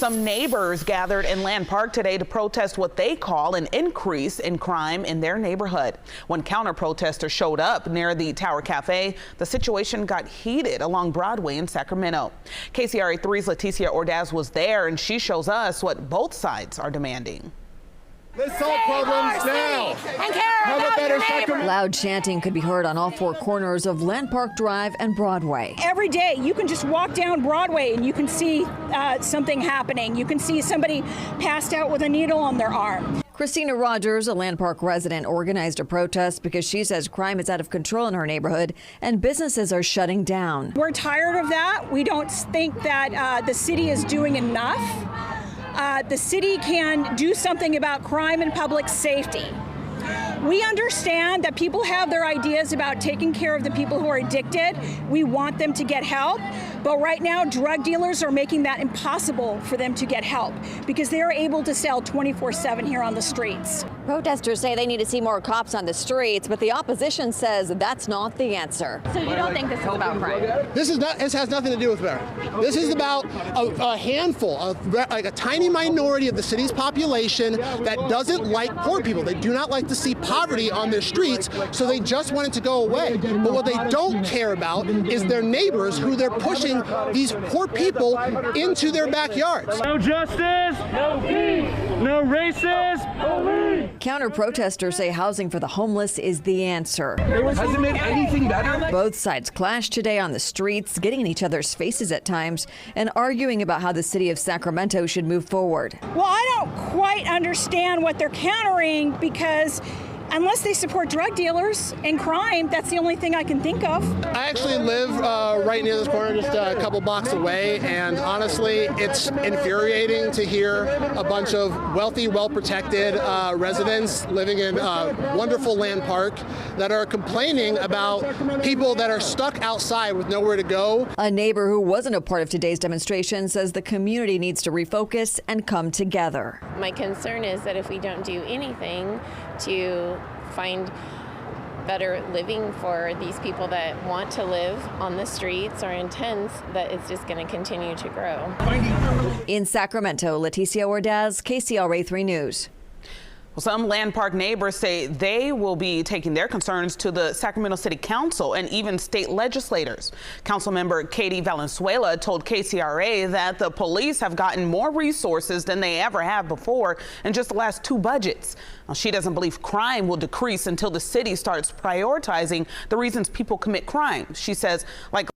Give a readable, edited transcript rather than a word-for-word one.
Some neighbors gathered in Land Park today to protest what they call an increase in crime in their neighborhood. When counter-protesters showed up near the Tower Cafe, the situation got heated along Broadway in Sacramento. KCRA 3's Leticia Ordaz was there, and she shows us what both sides are demanding. Let's solve problems now. And care about your neighbor. Loud chanting could be heard on all four corners of Land Park Drive and Broadway. Every day you can just walk down Broadway and you can see something happening. You can see somebody passed out with a needle on their arm. Christina Rogers, a Land Park resident, organized a protest because she says crime is out of control in her neighborhood and businesses are shutting down. We're tired of that. We don't think that the city is doing enough. The city can do something about crime and public safety. We understand that people have their ideas about taking care of the people who are addicted. We want them to get help. But right now, drug dealers are making that impossible for them to get help because they are able to sell 24/7 here on the streets. Protesters say they need to see more cops on the streets, but the opposition says that's not the answer. So you don't think this is about crime? This has nothing to do with crime. This is about a handful, like a tiny minority of the city's population that doesn't like poor people. They do not like to see poverty on their streets, so they just want it to go away. But what they don't care about is their neighbors, who they're pushing these poor people into their backyards. No justice, no peace, no racist, no leave. Counter-protesters say housing for the homeless is the answer. Has it made anything better? Both sides clashed today on the streets, getting in each other's faces at times and arguing about how the city of Sacramento should move forward. Well, I don't quite understand what they're countering because unless they support drug dealers and crime, that's the only thing I can think of. I actually live right near this corner, just a couple blocks away, and honestly, it's infuriating to hear a bunch of wealthy, well-protected residents living in wonderful Land Park that are complaining about people that are stuck outside with nowhere to go. A neighbor who wasn't a part of today's demonstration says the community needs to refocus and come together. My concern is that if we don't do anything to find better living for these people that want to live on the streets or in tents, that it's just going to continue to grow. In Sacramento, Leticia Ordaz, KCRA 3 News. Well, some Land Park neighbors say they will be taking their concerns to the Sacramento City Council and even state legislators. Councilmember Katie Valenzuela told KCRA that the police have gotten more resources than they ever have before in just the last 2 budgets. Now, she doesn't believe crime will decrease until the city starts prioritizing the reasons people commit crime. She says, like